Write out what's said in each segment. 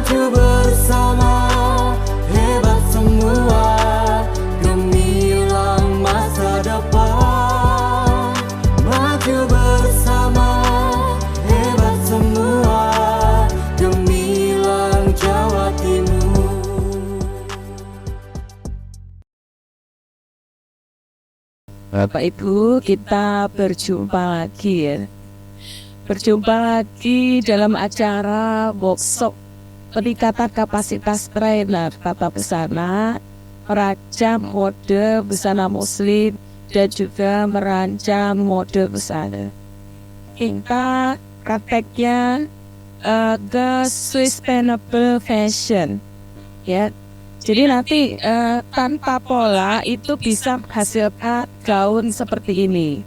Maju bersama, hebat semua, gemilang masa depan. Maju bersama, hebat semua, gemilang Jawa Timur. Bapak Ibu, kita berjumpa lagi ya. Berjumpa lagi dalam acara workshop peningkatan kapasitas trainer tata busana, merancang mode busana muslim, dan juga merancang mode busana. Kita prakteknya ke sustainable fashion ya. Jadi nanti tanpa pola itu bisa menghasilkan gaun seperti ini.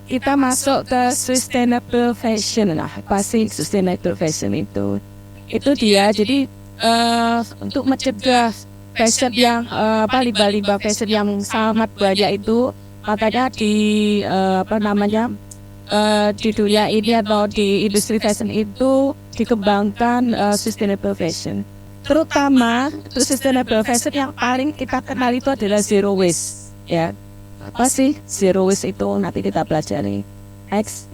Kita masuk ke sustainable fashion. Nah, pasti sustainable fashion itu dia. Jadi untuk mencegah fashion yang limbah-limbah fashion yang sangat banyak itu, makanya di di dunia ini atau di industri fashion itu dikembangkan sustainable fashion. Terutama untuk sustainable fashion yang paling kita kenal itu adalah zero waste ya. Apa sih zero waste itu? Nanti kita pelajari. Next.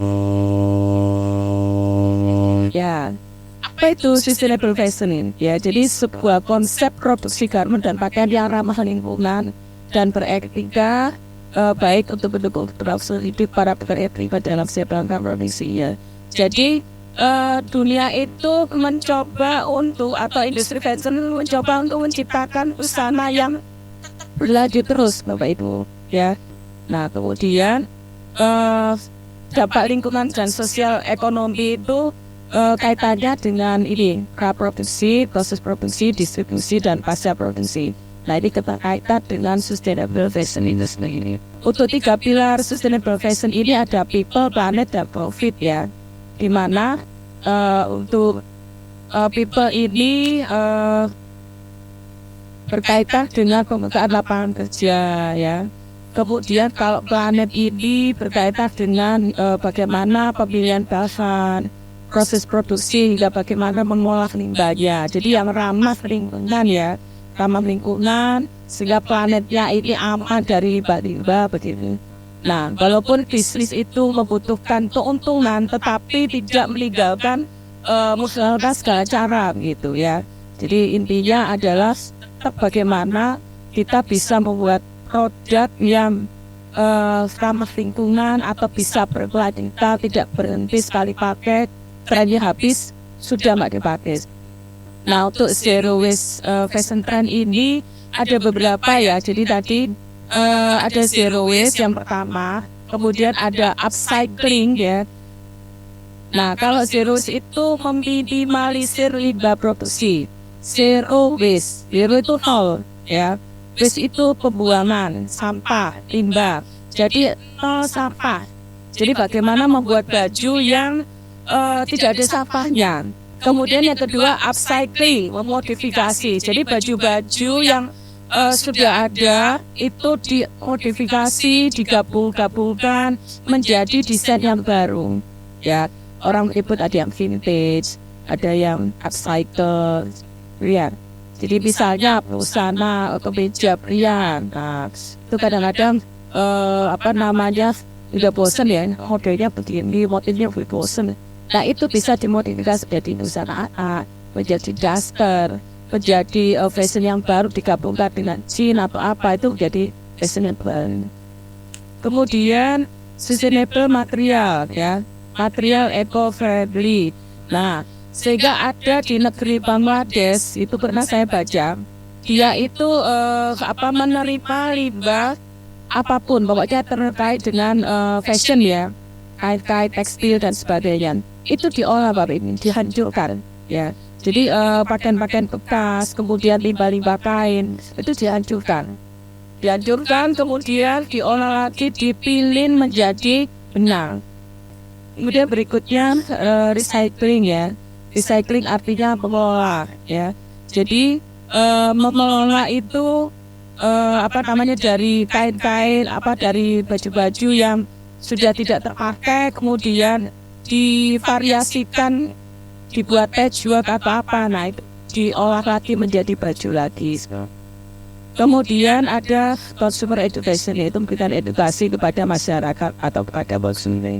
Ya, apa itu sustainable fashion? Ya, jadi sebuah konsep produksi garment dan pakaian yang ramah lingkungan dan beretika, baik untuk mendukung keberlangsungan hidup para pekerja privat dalam setiap rangka produksinya. Jadi dunia itu mencoba untuk, atau industri fashion mencoba untuk menciptakan busana yang berlanjut terus, Bapak Ibu ya. Nah, kemudian dampak lingkungan dan sosial ekonomi itu kaitannya dengan ini, praproduksi, proses produksi, distribusi, dan pasca produksi. Nah, ini kaitan dengan sustainable fashion industry ini. Untuk 3 pilar sustainable fashion ini ada people, planet, dan profit ya. Di mana untuk people ini berkaitan dengan pembukaan lapangan kerja ya. Kemudian kalau planet ini berkaitan dengan bagaimana pemilihan bahan, proses produksi, hingga bagaimana mengolah limbahnya. Jadi yang ramah lingkungan ya, ramah lingkungan sehingga planetnya ini aman dari limbah-limbah begitu. Nah, walaupun bisnis itu membutuhkan keuntungan, tetapi tidak meninggalkan menggunakan segala cara gitu ya. Jadi intinya adalah bagaimana kita bisa membuat produk yang ramah lingkungan atau bisa berkelanjutan, tidak berhenti sekali pakai, trennya habis sudah nggak dipakai. Nah, untuk zero waste fashion trend ini ada beberapa ya. Jadi tadi ada zero waste yang pertama, kemudian ada upcycling ya. Nah, kalau zero waste itu meminimalisir limbah produksi. Zero waste, zero itu nol ya. Waste itu pembuangan sampah, limbah. Jadi nol sampah. Jadi bagaimana membuat baju yang tidak ada sampahnya. Kemudian yang kedua upcycling, memodifikasi. Jadi baju-baju yang sudah ada itu dimodifikasi, digabung-gabungkan menjadi desain yang baru. Ya, orang menyebut ada yang vintage, ada yang upcycle, ya. Jadi misalnya busana atau meja pria, nah, itu kadang-kadang udah bosan ya, modelnya begini, modelnya udah bosan. Nah, itu bisa dimodifikasi menjadi busana anak, menjadi daster, menjadi fashion yang baru digabungkan dengan jeans atau apa, itu menjadi fashion yang baru. Kemudian sustainable material ya, material eco-friendly. Nah, sehingga ada di negeri Bangladesh itu pernah saya baca, dia itu menerima limbah apapun, pokoknya terkait dengan fashion ya, kait-kait tekstil dan sebagainya, itu diolah Bapak Ibu, dihancurkan ya. Jadi pakaian-pakaian bekas, kemudian limbah-limbah kain itu dihancurkan, kemudian diolah lagi, dipilin menjadi benang. Kemudian berikutnya recycling ya. Recycling artinya mengelola ya. Jadi mengelola itu dari kain-kain, dari baju-baju yang sudah tidak terpakai, kemudian divariasikan, dibuat patchwork atau apa, nah itu diolah lagi menjadi baju lagi. Kemudian ada consumer education, yaitu memberikan edukasi kepada masyarakat atau kepada konsumen.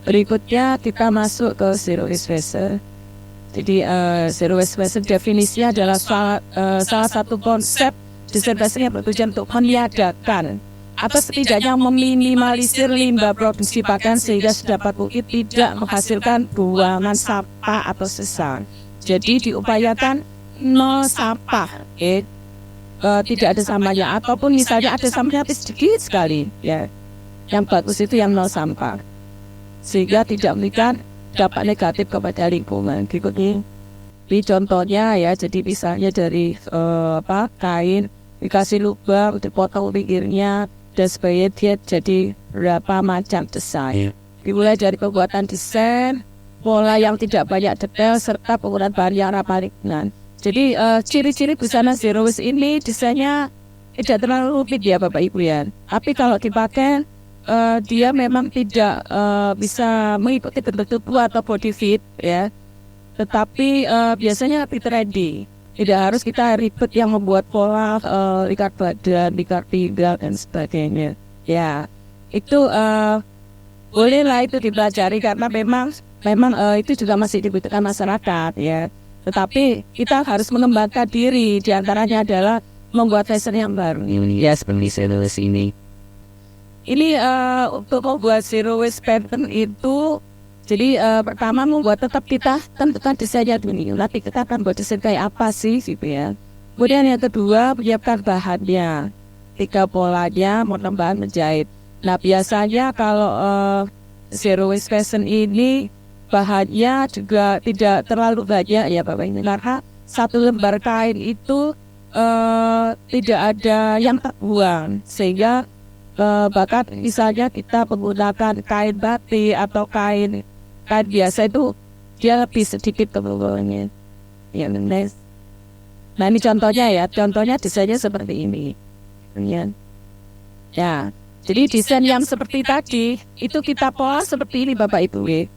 Berikutnya kita masuk ke zero waste fashion. Jadi zero waste fashion definisinya adalah salah satu konsep desain fashion yang bertujuan untuk meniadakan atau setidaknya meminimalisir limbah produksi pakaian sehingga sedapat mungkin tidak menghasilkan buangan sampah atau sisa. Jadi diupayakan nol sampah, tidak ada sampahnya, ataupun misalnya ada sampahnya tapi sedikit sekali, ya. Yang bagus itu yang nol sampah, sehingga tidak memberikan dampak negatif kepada lingkungan. Berikutnya, ini contohnya ya. Jadi misalnya dari kain dikasih lubang, dipotong pinggirnya dan sebagainya, dia jadi berapa macam desain. Dimulai dari pembuatan desain, pola yang tidak banyak detail, serta penggunaan bahan yang ramah lingkungan. Jadi ciri-ciri busana zero waste ini desainnya tidak terlalu rumit ya Bapak Ibu ya. Tapi kalau dipakai dia memang tidak bisa mengikuti bentuk tubuh atau body fit ya. Tetapi biasanya lebih trendy. Tidak harus kita ribet yang membuat pola ikat badan, ikat pinggang dan sebagainya. Ya, itu bolehlah itu dipelajari karena memang itu juga masih dibutuhkan masyarakat ya. Tetapi kita harus mengembangkan diri, diantaranya adalah membuat fashion yang baru. Ya, seperti zero waste ini. Ini untuk membuat zero waste pattern itu, jadi pertama membuat tetap kita tentukan desainnya dulu. Nanti kita akan buat desain kayak apa sih gitu ya. Kemudian yang kedua, menyiapkan bahannya, 3 polanya, model bahan menjahit. Nah biasanya kalau zero waste fashion ini bahannya juga tidak terlalu banyak ya Bapak Ibu, karena 1 lembar kain itu tidak ada yang terbuang, sehingga bahkan misalnya kita menggunakan kain batik atau kain biasa itu dia lebih sedikit terbuangnya. Ya, nah ini contohnya ya, contohnya desainnya seperti ini. Ya, jadi desain yang seperti tadi itu kita pola seperti ini Bapak Ibu.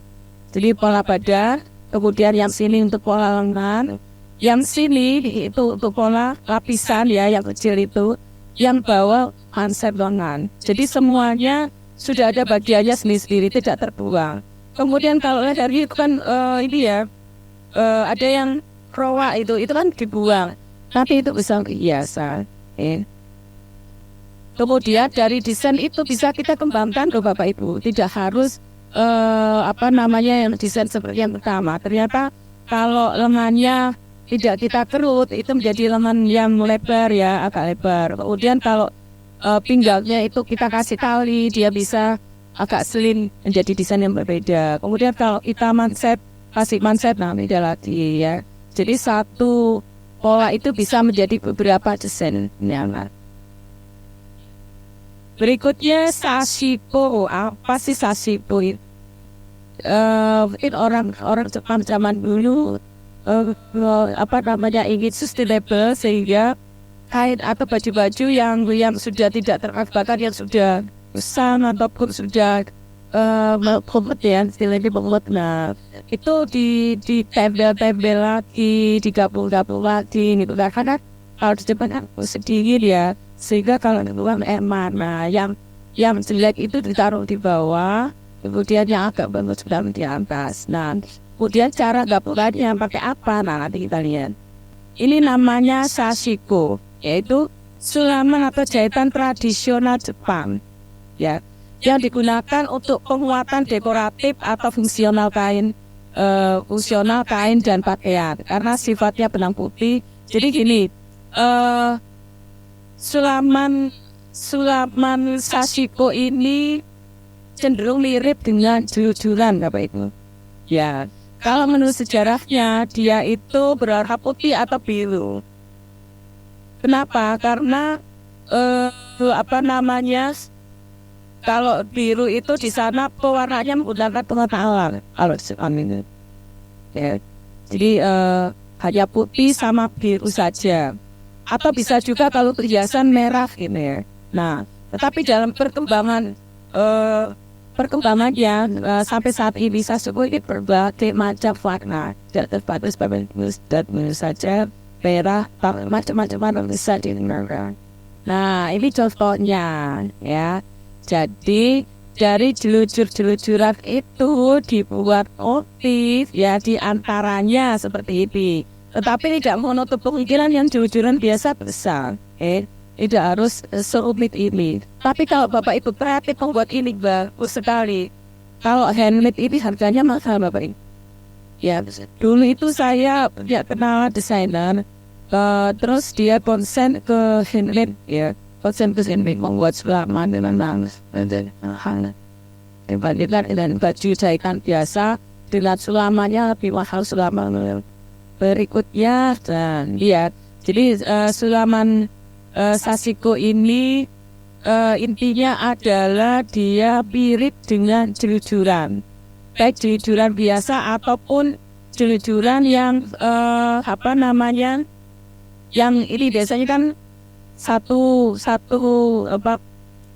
Jadi pola badan, kemudian yang sini untuk pola lengan, yang sini itu untuk pola lapisan ya, yang kecil itu, yang bawah konsep lengan. Jadi semuanya sudah ada bagiannya sendiri-sendiri, tidak terbuang. Kemudian kalau dari itu kan ini ya, ada yang rawa itu kan dibuang, nanti itu bisa biasa. Kemudian dari desain itu bisa kita kembangkan ke Bapak Ibu, tidak harus yang desain seperti yang pertama. Ternyata kalau lengannya tidak kita kerut, itu menjadi lengan yang lebar ya, agak lebar. Kemudian kalau pinggangnya itu kita kasih tali, dia bisa agak slim, menjadi desain yang berbeda. Kemudian kalau kita kasih manset, nah beda lagi ya. Jadi 1 pola itu bisa menjadi beberapa desain nyaman. Berikutnya sashiko. Apa sih sashiko itu? Mungkin orang Jepang zaman dulu ingin sustainable, sehingga kain atau baju-baju yang sudah tidak terakhibatkan, yang sudah usang ataupun sudah berkomot ya, istilahnya berkomot. Nah itu ditempel lagi, digabung lagi gitu. Karena kalau di Jepang kan sedikit ya, sehingga kalau di luar eman. Nah yang jelek itu ditaruh di bawah, kemudian yang agak bagus sudah di atas. Nah kemudian cara gabungannya pakai apa? Nah nanti kita lihat. Ini namanya sashiko, yaitu sulaman atau jahitan tradisional Jepang ya, yang digunakan untuk penguatan dekoratif atau fungsional kain dan pakaian karena sifatnya benang putih. Jadi gini, sulaman sashiko ini cenderung mirip dengan julujuran Bapak Ibu ya. Kalau menurut sejarahnya dia itu berwarna putih atau biru. Kenapa? Karena kalau biru itu di sana pewarnanya menggunakan pewarna alam. Ya. Jadi hanya putih sama biru saja. Atau bisa juga kalau perhiasan merah ini ya. Nah, tetapi dalam perkembangan perkembangannya sampai saat ini sasiko ini berbagai macam warna, tidak terbatas pada saja merah, macam-macam warna bisa digunakan. Nah, ini contohnya ya. Jadi dari jelujur-jelujuran itu dibuat motif ya, diantaranya seperti ini. Tetapi tidak menutup kemungkinan yang jelujuran biasa besar. Tidak harus serumit ini. Tapi kalau Bapak Ibu kreatif membuat ini bagus sekali. Kalau handmade ini harganya mahal Bapak Ibu. Ya, dulu itu saya punya kenalan desainer. Terus dia konsen ke handmade ya. Konsen ke handmade membuat sulaman dengan dan baju jahitan biasa dengan sulamannya lebih mahal sulaman berikutnya. Dan lihat, jadi sulaman sasiko ini intinya adalah dia mirip dengan jelujuran, baik jelujuran biasa ataupun jelujuran yang yang ini biasanya kan satu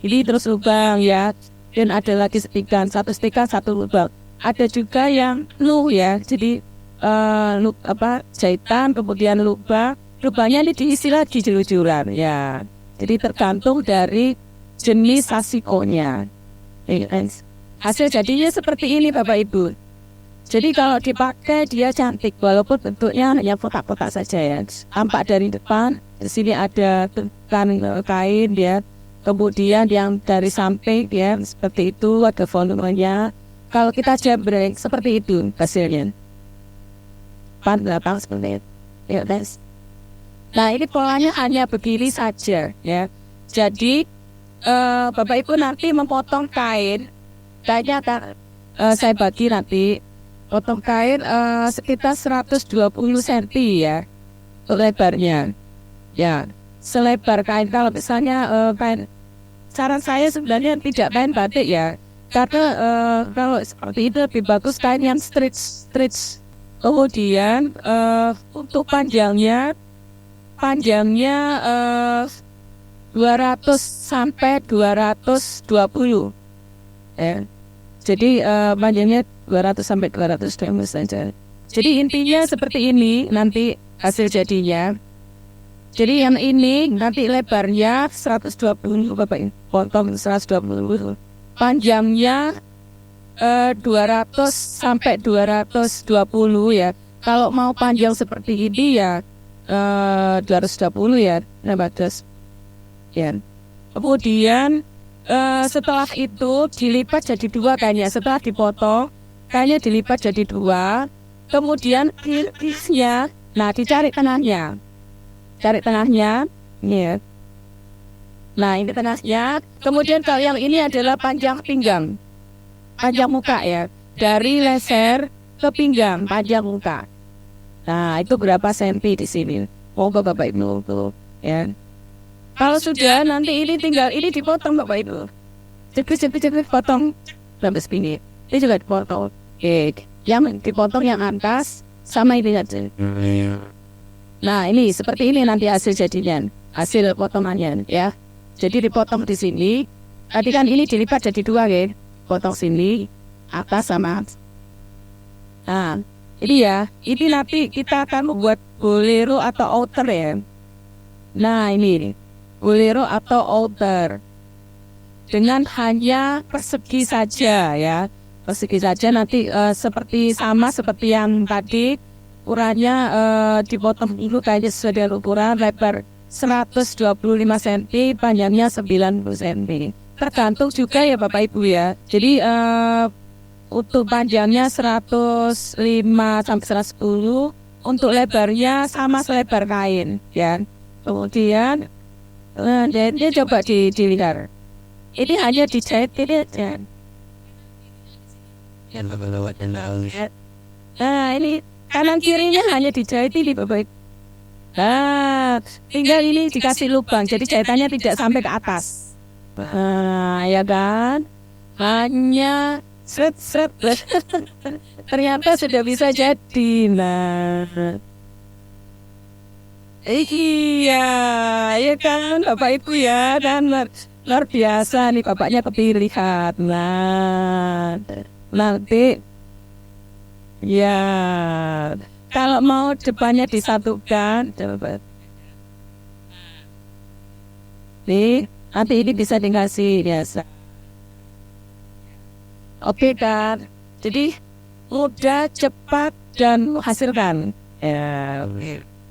ini terus lubang ya, dan ada lagi satu setikan satu lubang. Ada juga yang ya, jadi jahitan kemudian lubangnya ini diisi lagi jelujuran ya. Jadi tergantung dari jenis sasikonya. Hasil jadinya seperti ini Bapak Ibu. Jadi kalau dipakai dia cantik walaupun bentuknya hanya kotak-kotak saja ya. Tampak dari depan, di sini ada tekan kain ya. Kemudian yang dari samping ya seperti itu ada volumenya. Kalau kita jembreng seperti itu hasilnya. Belakang seperti itu. Ya, nah ini polanya hanya begini saja ya. Jadi Bapak Ibu nanti memotong kainnya akan saya bagi nanti. Potong kain sekitar 120 cm ya lebarnya. Ya, selebar kain. Kalau misalnya kain, saran saya sebenarnya tidak kain batik ya. Karena kalau seperti itu lebih bagus kain yang stretch. Kemudian untuk panjangnya 200 sampai 220 ya. Jadi panjangnya 200 sampai 220 saja. Jadi intinya seperti ini nanti hasil jadinya. Jadi yang ini nanti lebarnya 120 Bapak potong 120. Panjangnya 200 sampai 220 ya. Kalau mau panjang seperti ini ya 220 ya, batas. Ya. Kemudian setelah itu dilipat jadi dua kainnya. Setelah dipotong kainnya dilipat jadi dua. Kemudian irisnya, nah dicari tengahnya. Cari tengahnya, ya. Nah ini tengahnya. Kemudian kalau yang ini adalah panjang pinggang, panjang muka ya. Dari leher ke pinggang, panjang muka. Nah itu berapa senti di sini? Bapak Ibu tuh, ya. Kalau sudah nanti ini tinggal ini dipotong Bapak Ibu. Cepet potong sampai segini. Ini juga dipotong. Yang dipotong yang atas sama ini aja. Nah ini seperti ini nanti hasil jadinya, hasil potongannya ya. Jadi dipotong di sini. Tadi kan ini dilipat jadi dua ya. Potong sini atas sama. Nah ini ya. Ini nanti kita akan membuat bolero atau outer ya. Nah ini bolero atau outer dengan hanya persegi saja ya. Persegi saja nanti seperti yang tadi. Ukurannya dipotong dulu kayaknya sesuai dengan ukuran lebar 125 cm, panjangnya 90 cm. Tergantung juga ya Bapak Ibu ya. Jadi untuk panjangnya 105 sampai 110, untuk lebarnya sama selebar kain ya. Kemudian dia coba dilihat. Ini hanya dijahit ini aja. Nah ini kanan kirinya hanya dijahit ini Bapak. Nah tinggal ini dikasih lubang, jadi jahitannya tidak sampai ke atas. Nah ya kan, hanya seret. Ternyata sudah bisa jadi. Nah iya, ya kan Bapak Ibu ya, dan Luar biasa nih bapaknya kepilihan. Nah, nanti ya kalau mau depannya disatukan, coba. Nih, nanti ini bisa dikasih biasa. Oke kan? Jadi mudah, cepat dan menghasilkan. Ya, oke.